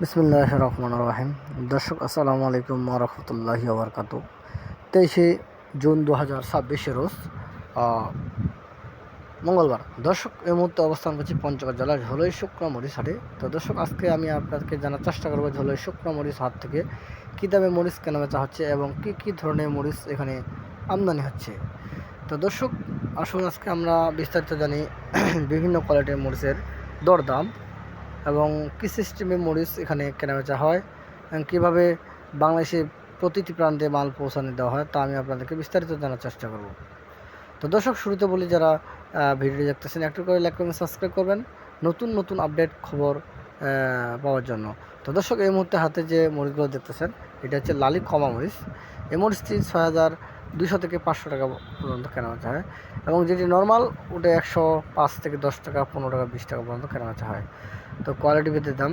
বিসমিল্লাহির রহমানির রহিম। দর্শক আসসালামু আলাইকুম ওয়া রাহমাতুল্লাহি ওয়া বারাকাতুহু। 23শে জুন 2026 রোজ মঙ্গলবার। দর্শক এই মুহূর্তে অবস্থান করছি পঞ্চগড় জেলার ঝোলই শুকনো মরিচ হাটে। তো দর্শক আজকে আমি আপনাদেরকে জানার চেষ্টা করবো ঝোলই শুকনো মরিচ হাট থেকে কী দামে মরিচ কেনাবেচা হচ্ছে এবং কী ধরনের মরিচ এখানে আমদানি হচ্ছে। তো দর্শক আসুন আজকে আমরা বিস্তারিত জানি বিভিন্ন কোয়ালিটির মরিচের দরদাম এবং কী সিস্টেমে মরিচ এখানে কেনাবেচা হয় এবং কীভাবে বাংলাদেশে প্রতিটি প্রান্তে মাল পৌঁছানো দেওয়া হয় তা আমি আপনাদেরকে বিস্তারিত জানার চেষ্টা করব। তো দর্শক শুরুতে বলি, যারা ভিডিও দেখতেছেন একটু করে লাইক করবেন, সাবস্ক্রাইব করবেন নতুন আপডেট খবর পাওয়ার জন্য। তো দর্শক এই মুহূর্তে হাতে যে মরিচগুলো দেখতেছেন এটা হচ্ছে লালি কমা মরিচ। এই মরিচটি 6200 থেকে 500 টাকা পর্যন্ত কেনাবেচা হয় এবং যেটি নর্মাল ওটা 105 থেকে 10 টাকা, 15 টাকা, 20 টাকা পর্যন্ত কেনাবেচা হয়। তো কোয়ালিটি ভেদে দাম।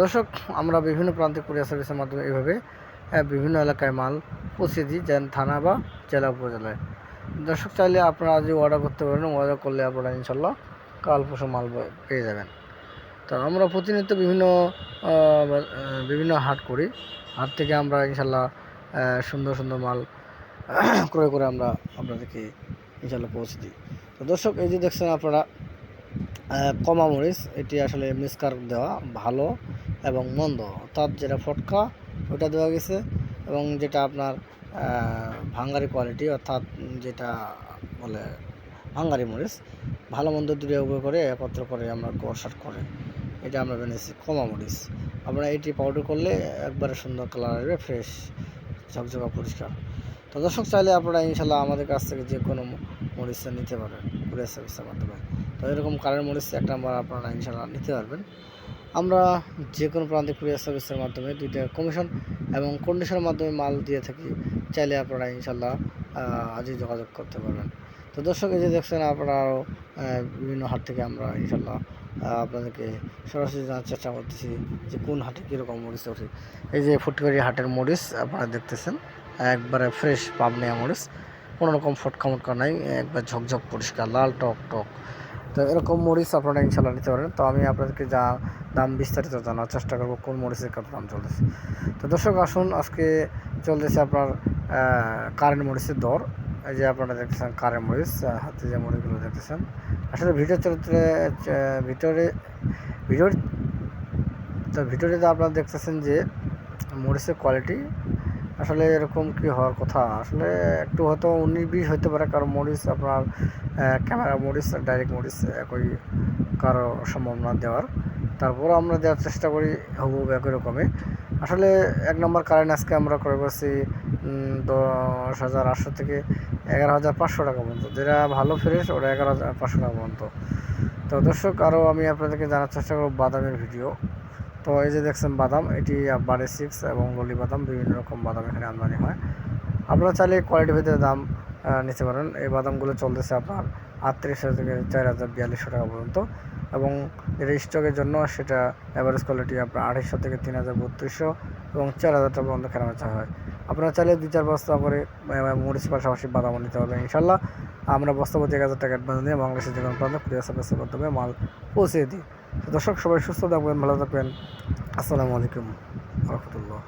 দর্শক আমরা বিভিন্ন প্রান্তে কুরিয়ার সার্ভিসের মাধ্যমে এইভাবে বিভিন্ন এলাকায় মাল পৌঁছে দিই, যেন থানা বা জেলা উপজেলায়। দর্শক চাইলে আপনারা আজই অর্ডার করতে পারেন, অর্ডার করলে আপনারা ইনশাল্লাহ কাল পরশু মাল পেয়ে যাবেন। তো আমরা প্রতিনিয়ত বিভিন্ন হাট করি, হাট থেকে আমরা ইনশাল্লাহ সুন্দর মাল ক্রয় করে আমরা আপনাদেরকে ইনশাল্লাহ পৌঁছে দিই। তো দর্শক এই যে দেখছেন আপনারা কমা মরিচ, এটি আসলে মিসকার দেওয়া ভালো এবং মন্দ, অর্থাৎ যেটা ফটকা ওটা দেওয়া গেছে এবং যেটা আপনার ভাঙ্গারি কোয়ালিটি, অর্থাৎ যেটা বলে ভাঙ্গারি মরিচ, ভালো মন্দ দূরে উভয় করে একত্র করে আমরা কষাট করে এটা আমরা বেনেছি কমা মরিচ। আপনারা এটি পাউডার করলে একবারে সুন্দর কালার আসবে, ফ্রেশ ঝকঝকা পরিষ্কার। তো দর্শক চাইলে আপনারা ইনশাল্লাহ আমাদের কাছ থেকে যে কোনো মরিচ নিতে পারেন কুরিয়ার সার্ভিসের মাধ্যমে। তো এরকম কালার মরিচ এক নাম্বার আপনারা ইনশাল্লাহ নিতে পারবেন। আমরা যে কোনো প্রান্তিক কুরিয়ার সার্ভিসের মাধ্যমে 2 টাকা কমিশন এবং কন্ডিশনের মাধ্যমে মাল দিয়ে থাকি, চাইলে আপনারা ইনশাল্লাহ আজই যোগাযোগ করতে পারবেন। তো দর্শক এই যে দেখছেন আপনারাও বিভিন্ন হাট থেকে আমরা ইনশাল্লাহ আপনাদেরকে সরাসরি জানার চেষ্টা করতেছি যে কোন হাটে কীরকম মরিচ ওঠে। এই যে ফুটকারি হাটের মরিচ আপনারা দেখতেছেন, একবারে ফ্রেশ পাবনিয়া মরিচ, কোনো রকম ফটকা নাই, একবার ঝকঝক পরিষ্কার লাল টক। তো এরকম মরিচ আপনারা ইনশাল্লাহ নিতে পারেন। তো আমি আপনাদেরকে দাম বিস্তারিত জানার চেষ্টা করবো কোন মরিচের কত দাম চলতেছে। তো দর্শক আসুন, আজকে চলতেছে আপনার কারেন্ট মরিচের দর। এই যে আপনারা দেখতেছেন কারেন্ট মরিচ, হাতে যে মরিচগুলো দেখতেছেন, আসলে ভিডিওতে আপনারা দেখতেছেন যে মরিচের কোয়ালিটি আসলে এরকম কি হওয়ার কথা, আসলে একটু হয়তো 19-20 হতে পারে, কারণ মরিচ আপনার ক্যামেরা মরিচ আর ডাইরেক্ট মরিচ একই কারো সম্ভব না দেওয়ার। তারপর আমরা দেওয়ার চেষ্টা করি হুবহু একই রকমই। আসলে 1 নম্বর কারেন্ট আজকে আমরা ক্রয় করছি 10,800 থেকে 11,500 টাকা পর্যন্ত, যেটা ভালো ফ্রেশ ওটা 11,500 টাকা পর্যন্ত। তো দর্শক আরও আমি আপনাদেরকে জানার চেষ্টা করব বাদামের ভিডিও। তো এই যে দেখছেন বাদাম, এটি বারে 6 এবং ললি বাদাম, বিভিন্ন রকম বাদাম এখানে আমদানি হয়। আপনারা চাইলে কোয়ালিটি ভেদে দাম নিতে পারেন। এই বাদামগুলো চলতেছে আপনার 3800 থেকে 4042 টাকা পর্যন্ত এবং এটা স্টকের জন্য সেটা অ্যাভারেজ কোয়ালিটি আপনার 2800 থেকে 3300 এবং 4000 টাকা পর্যন্ত কেনাবেচা হয়। আপনারা চাইলে 2-4 বস্তা করে মরিচ পাশাপাশি বাদামও নিতে পারবেন ইনশাল্লাহ। আমরা বস্তা প্রতি 1000 টাকা অ্যাডভান্স দিয়ে বাংলাদেশের যে কোনো প্রান্তে কুরিয়ার সার্ভিসের মাধ্যমে মাল পৌঁছে দিই। তো দর্শক সবাই সুস্থ থাকবেন, ভালো থাকবেন। আসসালামু আলাইকুম রহমতুল্লাহ।